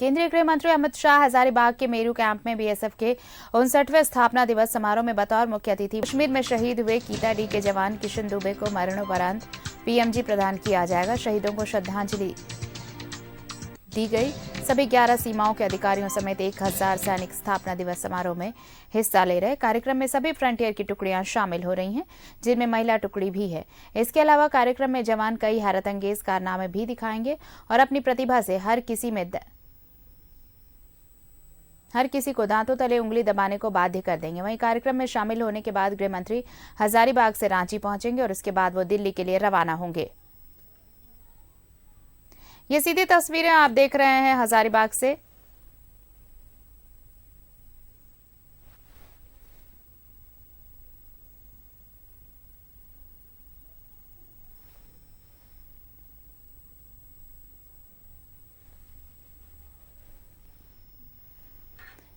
केंद्रीय गृह मंत्री अमित शाह हजारीबाग के मेरू कैंप में बीएसएफ के 59वें स्थापना दिवस समारोह में बतौर मुख्य अतिथि कश्मीर में शहीद हुए कीता डी के जवान किशन दुबे को मरणोपरांत पीएमजी प्रदान किया जाएगा। शहीदों को श्रद्धांजलि दी गई। सभी 11 सीमाओं के अधिकारियों समेत 1000 सैनिक स्थापना दिवस समारोह में हिस्सा ले रहे। कार्यक्रम में सभी फ्रंटियर की टुकड़ियां शामिल हो रही हैं, जिनमें महिला टुकड़ी भी है। इसके अलावा कार्यक्रम में जवान कई हैरतअंगेज कारनामे भी दिखाएंगे और अपनी प्रतिभा से हर किसी को दांतों तले उंगली दबाने को बाध्य कर देंगे। वहीं कार्यक्रम में शामिल होने के बाद गृह मंत्री हजारीबाग से रांची पहुंचेंगे और उसके बाद वो दिल्ली के लिए रवाना होंगे। ये सीधी तस्वीरें आप देख रहे हैं हजारीबाग से।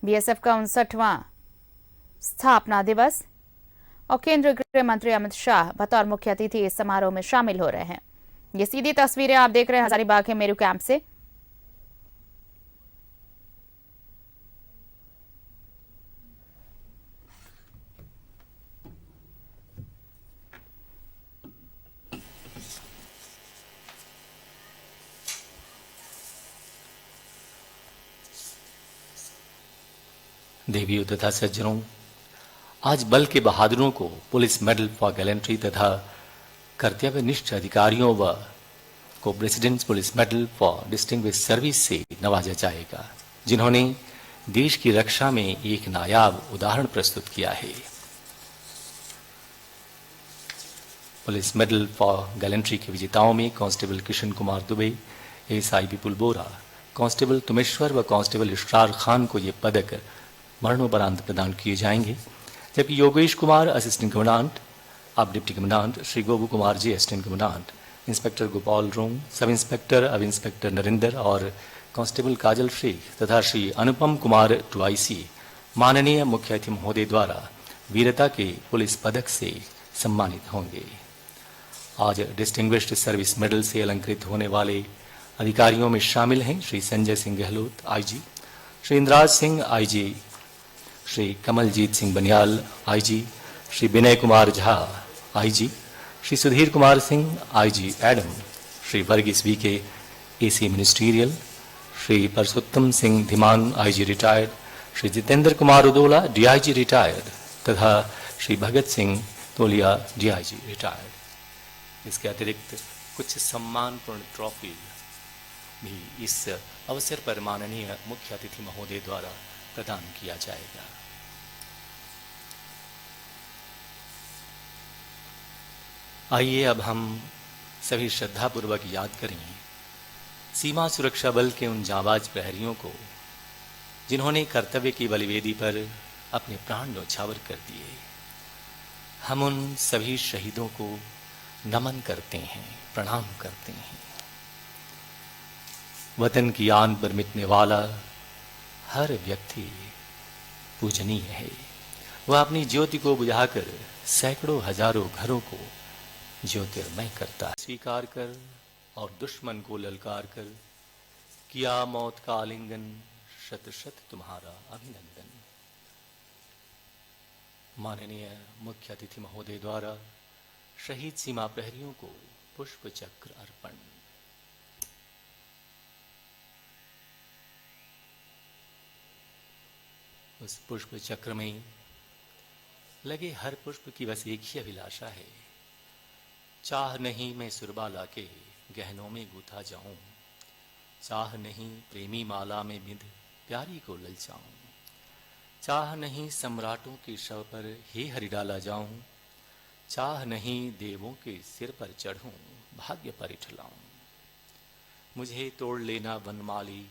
बीएसएफ का 59वां स्थापना दिवस और केंद्रीय गृह मंत्री अमित शाह बतौर मुख्य अतिथि इस समारोह में शामिल हो रहे हैं। ये सीधी तस्वीरें आप देख रहे हैं हजारीबाग के मेरू कैंप से। देवियों तथा सज्जनों, आज बल के बहादुरों को पुलिस मेडल फॉर गैलेंट्री तथा कर्तव्यनिष्ठ अधिकारियों व को presidents police medal for distinguished service से नवाजा जाएगा, जिन्होंने देश की रक्षा में एक नायाब उदाहरण प्रस्तुत किया है। पुलिस मेडल फॉर गैलेंट्री के विजेताओं में कांस्टेबल किशन कुमार दुबे, एएसआई विपुल बोरा, कांस्टेबल तुमेश्वर व कांस्टेबल इशरार खान को ये पदक मरणोपरांत प्रदान किए जाएंगे, जबकि योगेश कुमार असिस्टेंट कमांडेंट, अब deputy commandant, Shri गोबू Kumar ji assistant commandant, inspector Gopal रोंग, सब इंस्पेक्टर अब इंस्पेक्टर नरेंद्र और कांस्टेबल काजल शेख तथा श्री अनुपम कुमार टुआईसी माननीय मुख्य अतिथि महोदय द्वारा वीरता के पुलिस पदक से सम्मानित होंगे। आज डिस्टिंग्विश्ड सर्विस मेडल से अलंकृत होने वाले अधिकारियों में शामिल हैं Shri Sanjay Singh Gahlot IG, Shri Indraj Singh IG, Shri Kamaljeet Singh Baniyal IG, Shri Vinay Kumar Jha IG, Shri Sudhir Kumar Singh IG adm, Shri Varghese V K AC ministerial, Shri Parsottam Singh Dhiman IG retired, Shri Jitendra Kumar Udola DIG retired तथा श्री भगत सिंह तोलिया डीआईजी रिटायर्ड। इसके अतिरिक्त कुछ सम्मानपूर्ण ट्रॉफी भी इस अवसर पर माननीय मुख्य अतिथि महोदय द्वारा प्रदान किया जाएगा। आइए अब हम सभी श्रद्धापूर्वक याद करें सीमा सुरक्षा बल के उन जांबाज प्रहरियों को, जिन्होंने कर्तव्य की बलिवेदी पर अपने प्राण न्यौछावर कर दिए। हम उन सभी शहीदों को नमन करते हैं, प्रणाम करते हैं। वतन की आन पर मिटने वाला हर व्यक्ति पूजनीय है। वह अपनी ज्योति को बुझाकर सैकड़ों हजारों घरों को ज्योतिर्मय करता है। स्वीकार कर और दुश्मन को ललकार कर किया मौत का आलिंगन, शत शत तुम्हारा अभिनंदन। माननीय मुख्य अतिथि महोदय द्वारा शहीद सीमा प्रहरियों को पुष्प चक्र अर्पण। उस पुष्प चक्र में लगे हर पुष्प की बस एक ही अभिलाषा है, चाह नहीं मैं सुरबाला के गहनों में गूथा जाऊं, चाह नहीं प्रेमी माला में बिंद प्यारी को ललचाऊं, चाह नहीं सम्राटों के शव पर हे हरि डाला जाऊं, चाह नहीं देवों के सिर पर चढ़ूं भाग्य पर इठलाऊं। मुझे तोड़ लेना वनमाली,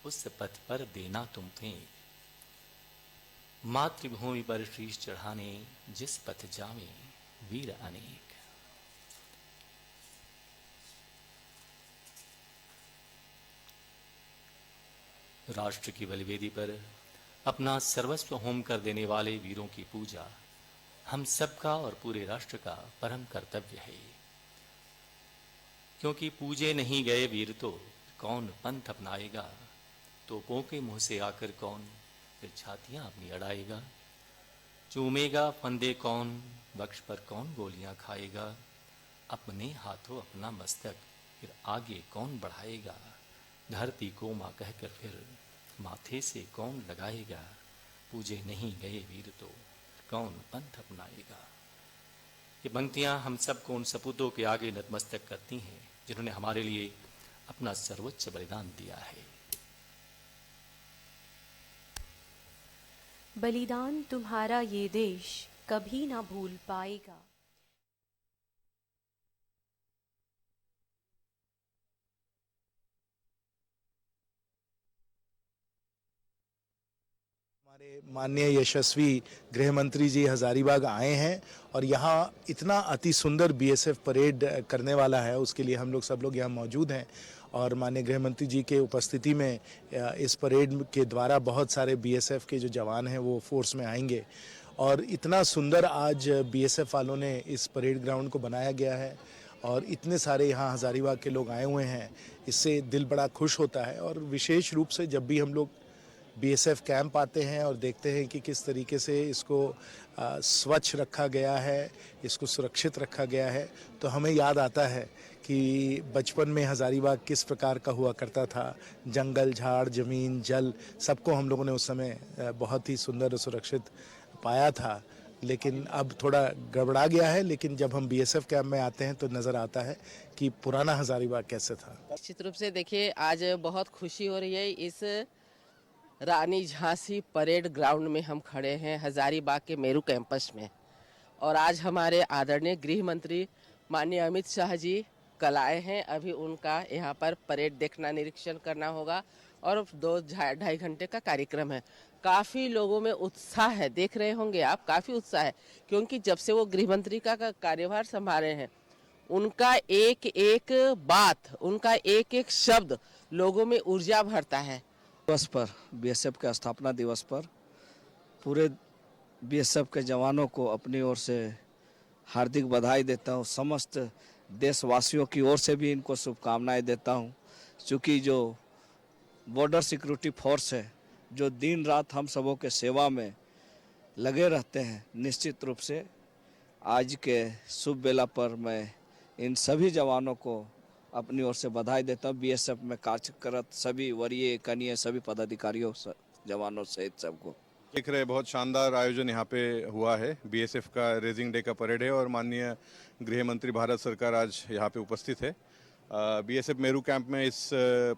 उस पथ पर देना तुम फेंक, मातृभूमि पर शीश चढ़ाने जिस पथ जावे वीर अनेक। राष्ट्र की बलिवेदी पर अपना सर्वस्व होम कर देने वाले वीरों की पूजा हम सबका और पूरे राष्ट्र का परम कर्तव्य है, क्योंकि पूजे नहीं गए वीर तो कौन पंथ अपनाएगा, तोपों के मुंह से आकर कौन फिर छातियां अपनी अड़ाएगा। चूमेगा फंदे कौन, बख्श पर कौन गोलियां खाएगा। अपने हाथों अपना मस्तक फिर आगे कौन बढ़ाएगा। धरती को माँ कहकर फिर माथे से कौन लगाएगा। पूजे नहीं गए वीर तो कौन पंथ अपनाएगा। ये पंक्तियां हम सबको उन सपूतों के आगे नतमस्तक करती हैं जिन्होंने हमारे लिए अपना सर्वोच्च बलिदान दिया है। बलिदान तुम्हारा ये देश कभी ना भूल पाएगा। हमारे माननीय यशस्वी गृह मंत्री जी हजारीबाग आए हैं और यहाँ इतना अति सुंदर बीएसएफ परेड करने वाला है, उसके लिए हम लोग सब लोग यहाँ मौजूद हैं। और माननीय गृह मंत्री जी के उपस्थिति में इस परेड के द्वारा बहुत सारे बीएसएफ के जो जवान हैं वो फोर्स में आएंगे। और इतना सुंदर आज बीएसएफ वालों ने इस परेड ग्राउंड को बनाया गया है और इतने सारे यहाँ हजारीबाग के लोग आए हुए हैं, इससे दिल बड़ा खुश होता है। और विशेष रूप से जब भी हम लोग बीएसएफ कैंप आते हैं और देखते हैं कि किस तरीके से इसको स्वच्छ रखा गया है, इसको सुरक्षित रखा गया है, तो हमें याद आता है कि बचपन में हजारीबाग किस प्रकार का हुआ करता था। जंगल, झाड़, ज़मीन, जल सबको हम लोगों ने उस समय बहुत ही सुंदर और सुरक्षित पाया था, लेकिन अब थोड़ा गड़बड़ा गया है। लेकिन जब हम बीएसएफ कैंप में आते हैं तो नज़र आता है कि पुराना हजारीबाग कैसे था। निश्चित रूप से देखिए, आज बहुत खुशी हो रही है। इस रानी झांसी परेड ग्राउंड में हम खड़े हैं हजारीबाग के मेरू कैंपस में, और आज हमारे आदरणीय गृह मंत्री माननीय अमित शाह जी कल आए हैं। अभी उनका यहाँ पर परेड देखना, निरीक्षण करना होगा और 2-2.5 घंटे का कार्यक्रम है। काफ़ी लोगों में उत्साह है, देख रहे होंगे आप, काफ़ी उत्साह है, क्योंकि जब से वो गृह मंत्री का कार्यभार संभाले हैं, उनका एक एक बात, उनका एक एक शब्द लोगों में ऊर्जा भरता है। दिवस पर, बीएसएफ के स्थापना दिवस पर पूरे बीएसएफ के जवानों को अपनी ओर से हार्दिक बधाई देता हूं। समस्त देशवासियों की ओर से भी इनको शुभकामनाएं देता हूं, क्योंकि जो बॉर्डर सिक्योरिटी फोर्स है, जो दिन रात हम सबों के सेवा में लगे रहते हैं, निश्चित रूप से आज के शुभ बेला पर मैं इन सभी जवानों को अपनी ओर से बधाई देता हूँ। बीएसएफ में कार्यरत सभी वरीय, कनीय, सभी पदाधिकारियों, जवानों सहित सबको। देख रहे बहुत शानदार आयोजन यहाँ पे हुआ है। बीएसएफ का रेजिंग डे का परेड है और माननीय गृह मंत्री भारत सरकार आज यहाँ पे उपस्थित है। बीएसएफ मेरू कैंप में इस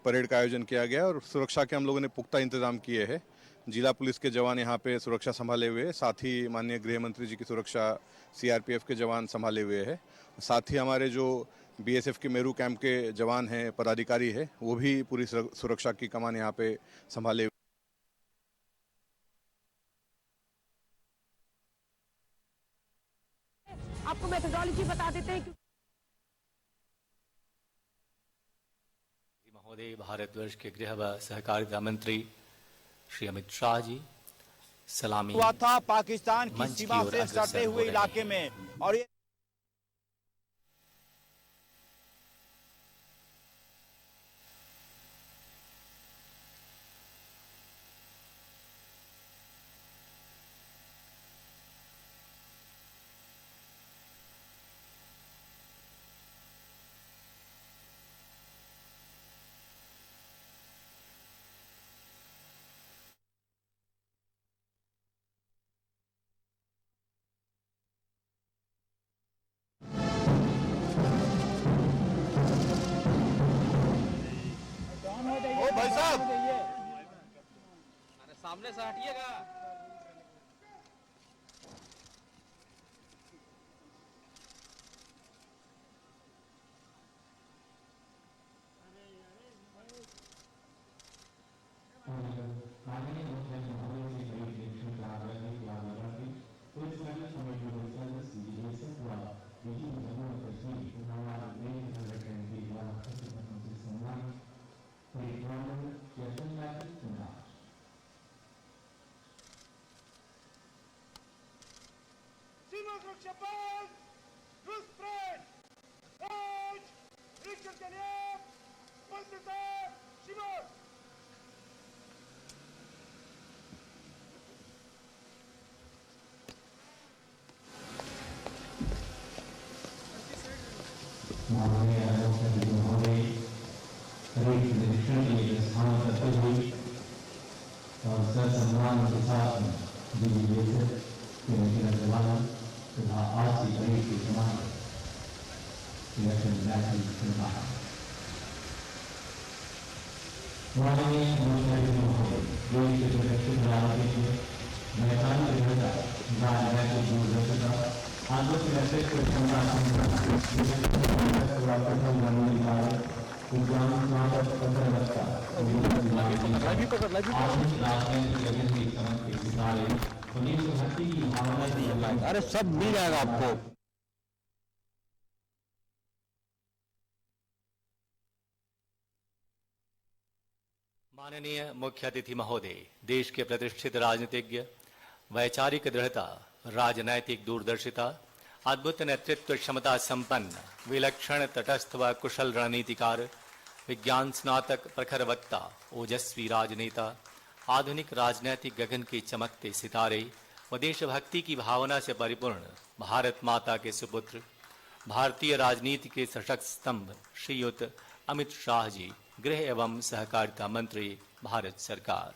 परेड का आयोजन किया गया और सुरक्षा के हम लोगों ने पुख्ता इंतजाम किए हैं। जिला पुलिस के जवान यहाँ पे सुरक्षा संभाले हुए हैं, साथ ही माननीय गृह मंत्री जी की सुरक्षा सीआरपीएफ के जवान संभाले हुए हैं। साथ ही हमारे जो बीएसएफ के मेरू कैंप के जवान हैं, पदाधिकारी हैं, वो भी पूरी सुरक्षा की कमान यहाँ पे संभाले हुए। आपको मेथोडोलॉजी बता देते हैं। महोदय, भारतवर्ष के गृह व सहकारिता मंत्री श्री अमित शाह जी सलामी हुआ था पाकिस्तान की मंच सीमा की ओर से अग्रसर सटे हो हुए रहे इलाके हैं। में। और ये ओ भाई साहब, अरे सामने से हटिएगा। सीमा सुरक्षा बल, रुस फ्रंट, आज निरीक्षण के लिए उपस्थित है शिविर। अरे सब मिल जाएगा आपको। माननीय मुख्य अतिथि महोदय, देश के प्रतिष्ठित राजनीतिज्ञ, वैचारिक दृढ़ता, राजनैतिक दूरदर्शिता, अद्भुत नेतृत्व क्षमता संपन्न, विलक्षण तटस्थ व कुशल रणनीतिकार, विज्ञान स्नातक, प्रखर वक्ता, ओजस्वी राजनेता, आधुनिक राजनैतिक गगन के चमकते सितारे व देशभक्ति की भावना से परिपूर्ण भारत माता के सुपुत्र, भारतीय राजनीति के सशक्त स्तंभ श्रीयुत अमित शाह जी, गृह एवं सहकारिता मंत्री, भारत सरकार।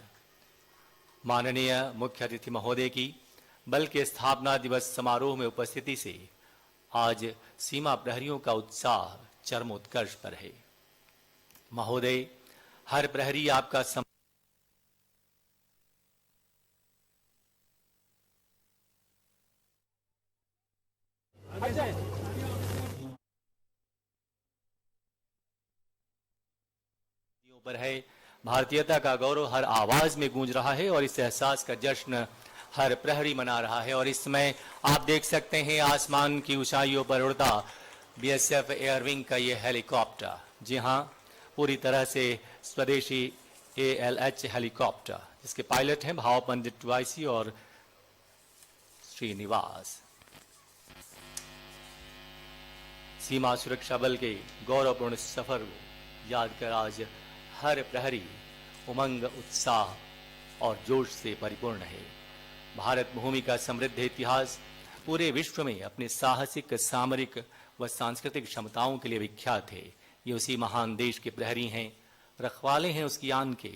माननीय मुख्य अतिथि महोदय की बल के स्थापना दिवस समारोह में उपस्थिति से आज सीमा प्रहरियों का उत्साह चरमोत्कर्ष पर है। महोदय, हर प्रहरी आपका पर है। भारतीयता का गौरव हर आवाज में गूंज रहा है और इस एहसास का जश्न हर प्रहरी मना रहा है। और इस समय आप देख सकते हैं आसमान की ऊंचाइयों पर उड़ता बीएसएफ एयरविंग का ये हेलीकॉप्टर, जी हां, पूरी तरह से स्वदेशी ALH हेलीकॉप्टर, जिसके पायलट हैं भाव पंडित वाईसी और श्रीनिवास। सीमा सुरक्षा बल के गौरवपूर्ण सफर को याद कर आज हर प्रहरी उमंग, उत्साह और जोश से परिपूर्ण है। भारत भूमि का समृद्ध इतिहास पूरे विश्व में अपने साहसिक, सामरिक व सांस्कृतिक क्षमताओं के लिए विख्यात है। ये उसी महान देश के प्रहरी हैं, रखवाले हैं उसकी आन के,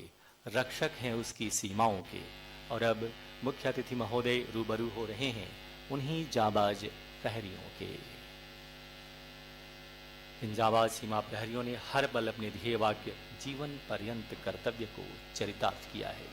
रक्षक हैं उसकी सीमाओं के। और अब मुख्य अतिथि महोदय रूबरू हो रहे हैं उन्हीं जाबाज प्रहरियों के। इन जाबाज सीमा प्रहरियों ने हर पल अपने ध्येय वाक्य जीवन पर्यंत कर्तव्य को चरितार्थ किया है।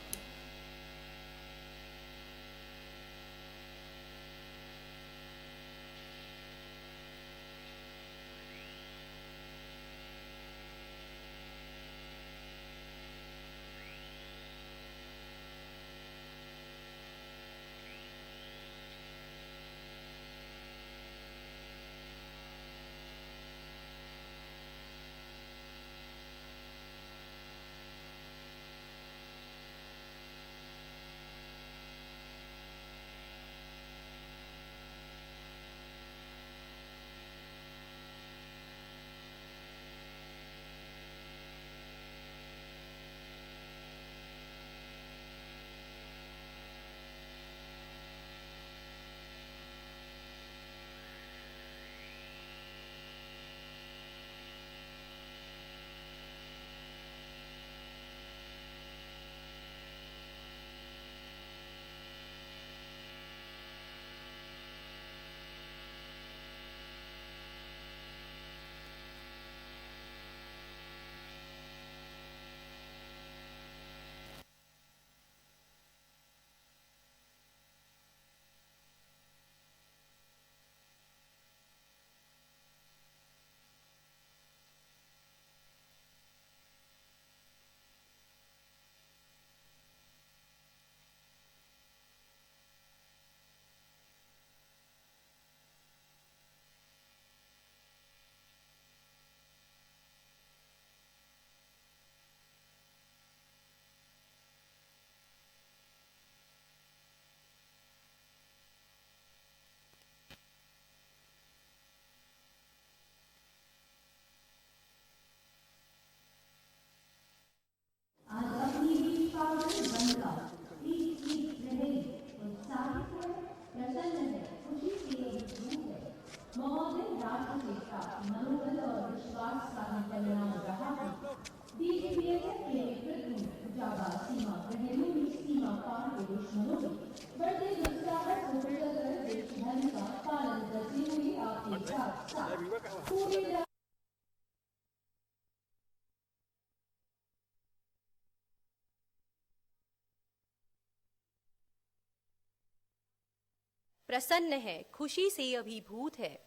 प्रसन्न है, खुशी से अभिभूत है।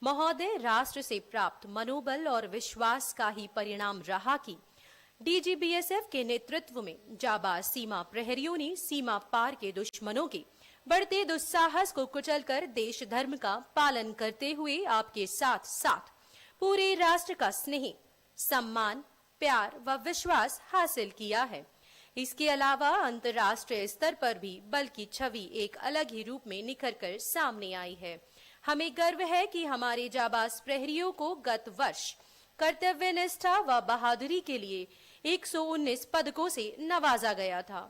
महोदय, राष्ट्र से प्राप्त मनोबल और विश्वास का ही परिणाम रहा कि डीजी बीएसएफ के नेतृत्व में जाबाज सीमा प्रहरियों ने सीमा पार के दुश्मनों के बढ़ते दुस्साहस को कुचलकर देश धर्म का पालन करते हुए आपके साथ साथ पूरे राष्ट्र का स्नेह, सम्मान, प्यार व विश्वास हासिल किया है। इसके अलावा अंतर्राष्ट्रीय स्तर पर भी बल की छवि एक अलग ही रूप में निखर कर सामने आई है। हमें गर्व है कि हमारे जाबाज प्रहरियों को गत वर्ष कर्तव्य निष्ठा व बहादुरी के लिए 119 पदकों से नवाजा गया था।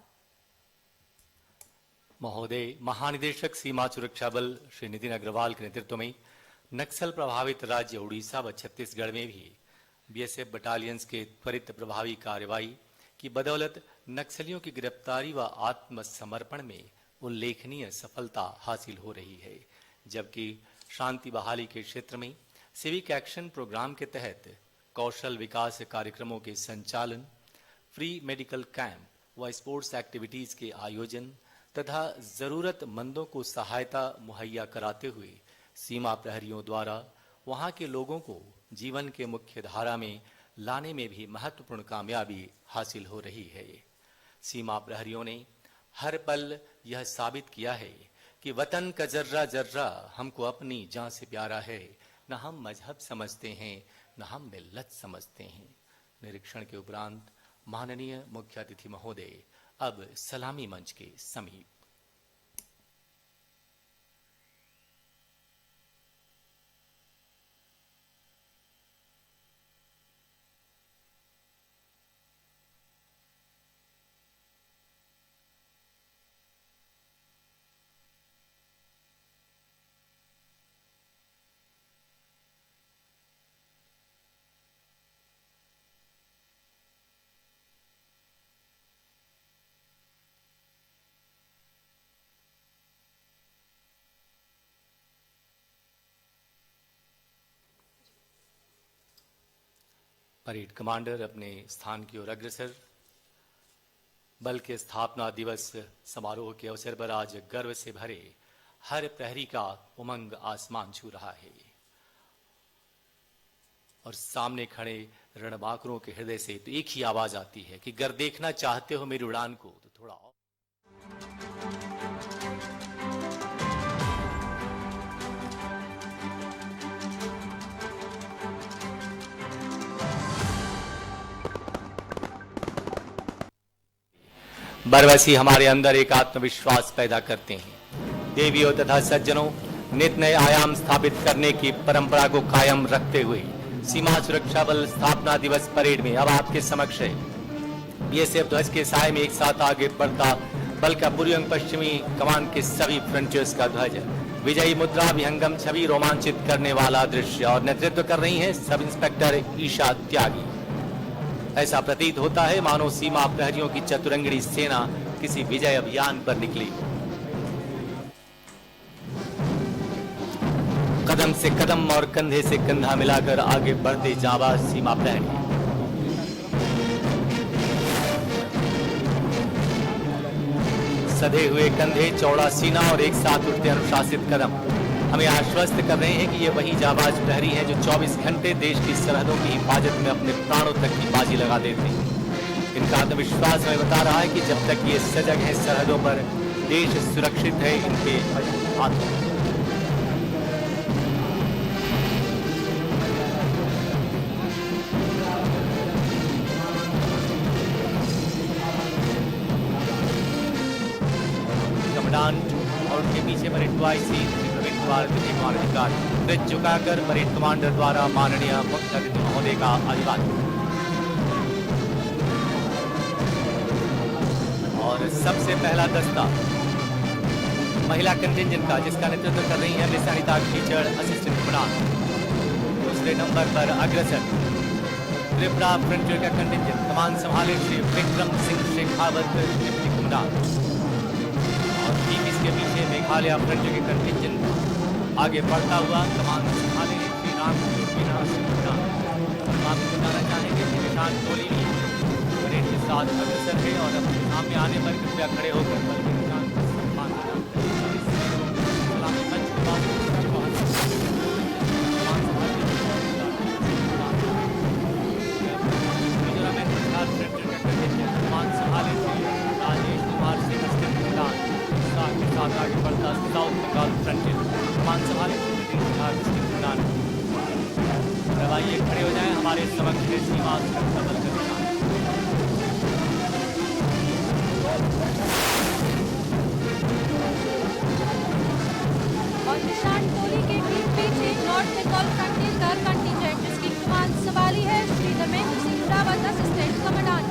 महोदय, महानिदेशक सीमा सुरक्षा बल श्री नितिन अग्रवाल के नेतृत्व में नक्सल प्रभावित राज्य उड़ीसा व छत्तीसगढ़ में भी बीएसएफ बटालियंस के त्वरित प्रभावी कार्रवाई की बदौलत नक्सलियों की गिरफ्तारी व आत्मसमर्पण में उल्लेखनीय सफलता हासिल हो रही है, जबकि शांति बहाली के क्षेत्र में सिविक एक्शन प्रोग्राम के तहत कौशल विकास कार्यक्रमों के संचालन, फ्री मेडिकल कैंप व स्पोर्ट्स एक्टिविटीज के आयोजन तथा जरूरतमंदों को सहायता मुहैया कराते हुए सीमा प्रहरियों द्वारा वहां के लोगों को जीवन के मुख्य धारा में लाने में भी महत्वपूर्ण कामयाबी हासिल हो रही है। सीमा प्रहरियों ने हर पल यह साबित किया है कि वतन का जर्रा जर्रा हमको अपनी जान से प्यारा है। न हम मजहब समझते हैं, न हम मिल्लत समझते हैं। निरीक्षण के उपरांत माननीय मुख्य अतिथि महोदय अब सलामी मंच के समीप। परेड कमांडर अपने स्थान की ओर अग्रसर। बल के स्थापना दिवस समारोह के अवसर पर आज गर्व से भरे हर प्रहरी का उमंग आसमान छू रहा है और सामने खड़े रणबांकुरों के हृदय से तो एक ही आवाज आती है कि अगर देखना चाहते हो मेरी उड़ान को तो थोड़ा और। बरवसी हमारे अंदर एक आत्मविश्वास पैदा करते हैं। देवियों तथा सज्जनों, नित नए आयाम स्थापित करने की परंपरा को कायम रखते हुए सीमा सुरक्षा बल स्थापना दिवस परेड में अब आपके समक्ष है बीएसएफ ध्वज के साए में एक साथ आगे बढ़ता बल का पूर्वी एवं पश्चिमी कमान के सभी फ्रंटियर्स का ध्वज, विजयी मुद्रा, विहंगम छवि, रोमांचित करने वाला दृश्य और नेतृत्व कर रही हैं सब इंस्पेक्टर ईशा त्यागी। ऐसा प्रतीत होता है मानो सीमा प्रहरियों की चतुरंगड़ी सेना किसी विजय अभियान पर निकली। कदम से कदम और कंधे से कंधा मिलाकर आगे बढ़ते जाबाज सीमा प्रहरी। सधे हुए कंधे, चौड़ा सीना और एक साथ उठते अनुशासित कदम हमें आश्वस्त कर रहे हैं कि ये वही जाबाज प्रहरी हैं जो 24 घंटे देश की सरहदों की हिफाजत में अपने प्राणों तक की बाजी लगा देते हैं। इनका आत्मविश्वास हमें बता रहा है कि जब तक ये सजग हैं सरहदों पर, देश सुरक्षित है इनके हाथों में। कमांडेंट और उनके पीछे परेड वाइसी ब्रिज झुकाकर परेड कमांडर द्वारा माननीय मुख्य अतिथि महोदय का अभिवादन। और सबसे पहला दस्ता महिला कंटिंजेंट का, जिसका नेतृत्व कर रही है मिस अनिता कीचड़, असिस्टेंट कमांडेंट। दूसरे नंबर पर अग्रसर त्रिपुरा फ्रंटियर का कंटिंजेंट, कमान संभाले श्री विक्रम सिंह शेखावत, डिप्टी कमांडेंट। और ठीक इसके पीछे मेघालय फ्रंटियर के कंटिंजेंट आगे बढ़ता हुआ कमान संभाले श्री राम बताना चाहेंगे कि निशान टोली भी परेड के साथ अग्रसर है और अपने सामने आने पर कृपया खड़े होकर बल के निशान पर सम्मान बढ़ता साउथ बंगाल फ्रंटियर कमान संभाले बिहार डिस्ट्रिक्ट कमांड। अब आइए खड़े हो जाएं, हमारे समक्ष है सीमा सुरक्षा बल का निशान। और निशान टोली के ठीक पीछे नॉर्थ बंगाल फ्रंटियर का कंटिजेंट जिसकी कमान संभाली है Shri Dharmendra Singh Rawat assistant commandant.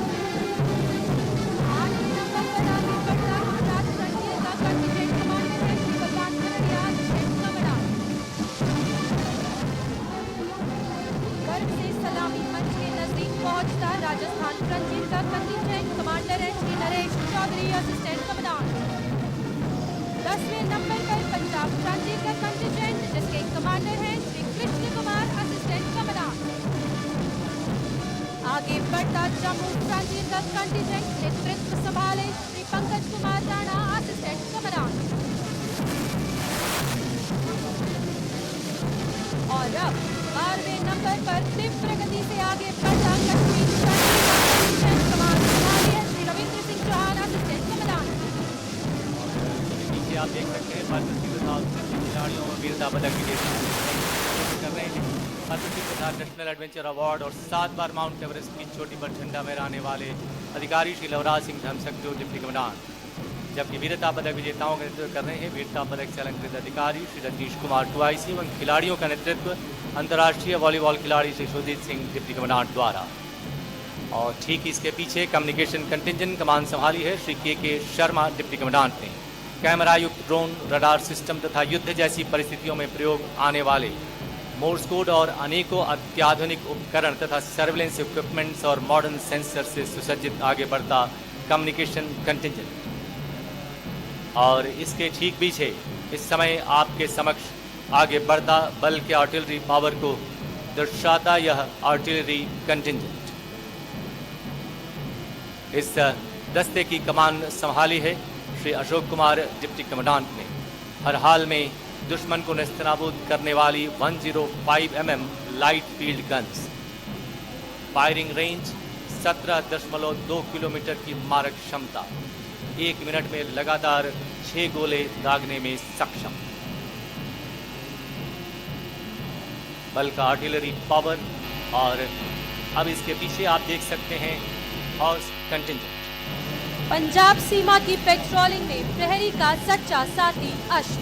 8 number पर आगे बढ़ता गुजरात फ्रंटियर का कंटिजेंट कमांडर है श्री बलवान कनरिया असिस्टेंट कमांडेंट। गर्व से सलामी मंच के नजदीक पहुंचता राजस्थान फ्रंटियर का कंटिजेंट कमांडर है श्री नरेश चौधरी असिस्टेंट कमांडेंट। 10वें नंबर पर पंजाब फ्रंटियर का कंटिजेंट जिसके कमांडर हैं श्री कृष्ण कुमार असिस्टेंट कमांडेंट। आगे बढ़ता जम्मू फ्रंटियर का कंटिजेंट नेतृत्व संभाले श्री पंकज कुमार राणा असिस्टेंट कमांडेंट। और अब 12वें नंबर पर तीव्र गति से आगे बढ़ता कश्मीर फ्रंटियर का कंटिजेंट कमान संभाले श्री रविंद्र सिंह चौहान असिस्टेंट कमांडेंट। आप देख सकते हैं पद्मश्री तथा खिलाड़ियों में वीरता पदक विजेता कर रहे हैं। पद्मश्री तथा नेशनल एडवेंचर अवार्ड और 7 बार माउंट एवरेस्ट की चोटी पर झंडा फहराने वाले अधिकारी श्री लवराज सिंह धर्मसक जो डिप्टी कमांडेंट, जबकि वीरता पदक विजेताओं का नेतृत्व कर रहे हैं वीरता पदक से अलंकृत अधिकारी श्री रजनीश कुमार टुआईसी एवं खिलाड़ियों का नेतृत्व अंतर्राष्ट्रीय वॉलीबॉल खिलाड़ी श्री सुजीत सिंह डिप्टी कमांडेंट द्वारा। और ठीक इसके पीछे कम्युनिकेशन कंटिजेंट कमान संभाली है श्री के शर्मा डिप्टी कमांडेंट ने। कैमरा युक्त ड्रोन, रडार सिस्टम तथा युद्ध जैसी परिस्थितियों में प्रयोग आने वाले मोर्स कोड और अनेकों अत्याधुनिक उपकरण तथा सर्विलेंस इक्विपमेंट्स और मॉडर्न सेंसर से सुसज्जित आगे बढ़ता कम्युनिकेशन कंटिजेंट। और इसके ठीक पीछे इस समय आपके समक्ष आगे बढ़ता बल के आर्टिलरी पावर को दर्शाता यह आर्टिलरी कंटिजेंट। इस दस्ते की कमान संभाली है श्री अशोक कुमार डिप्टी कमांडेंट ने। हर हाल में दुश्मन को नेस्तनाबूद करने वाली 105 mm light field guns, firing range 17.2 kilometre की मारक क्षमता, 1 मिनट में लगातार 6 गोले दागने में सक्षम। बल का आर्टिलरी पावर। और अब इसके पीछे आप देख सकते हैं हॉर्स कंटिजेंट। पंजाब सीमा की पेट्रोलिंग में प्रहरी का सच्चा साथी अश्व।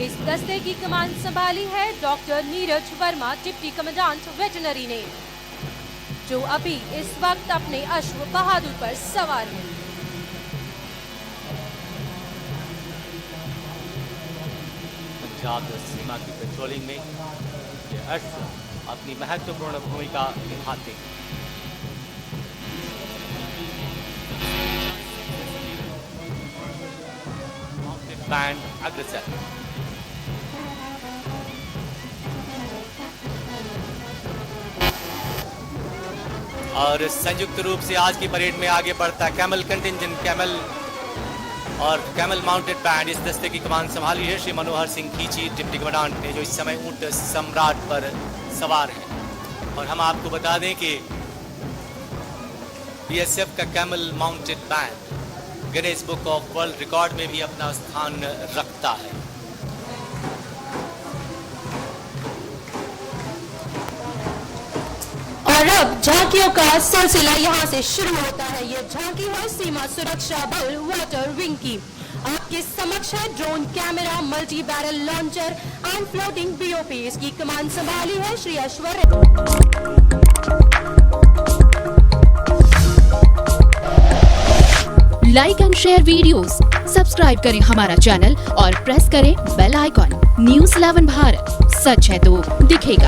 इस दस्ते की कमान संभाली है doctor Neeraj Verma deputy commandant veterinary ने, जो अभी इस वक्त अपने अश्व बहादुर पर सवार है। पंजाब सीमा की पेट्रोलिंग में ये अश्व अपनी महत्वपूर्ण भूमिका निभाते हैं। बैंड अग्रसर। और संयुक्त रूप से आज की परेड में आगे बढ़ता camel contingent camel mounted band. इस दस्ते की कमान संभाली है श्री मनोहर सिंह खींची डिप्टी कमांडेंट ने, जो इस समय ऊंट सम्राट पर सवार है। और हम आपको बता दें कि बीएसएफ का camel mounted band Guinness book of world record में भी अपना स्थान रखता है। और अब झांकियों का सिलसिला यहाँ से शुरू होता है। ये झांकी है सीमा सुरक्षा बल वाटर विंग की। आपके समक्ष है drone camera, multi barrel launcher and floating BOP. इसकी कमान संभाली है Shri Aishwarya. Like and share videos, subscribe करें हमारा चैनल और प्रेस करें बेल आइकॉन। न्यूज़ 11 भारत, सच है तो दिखेगा।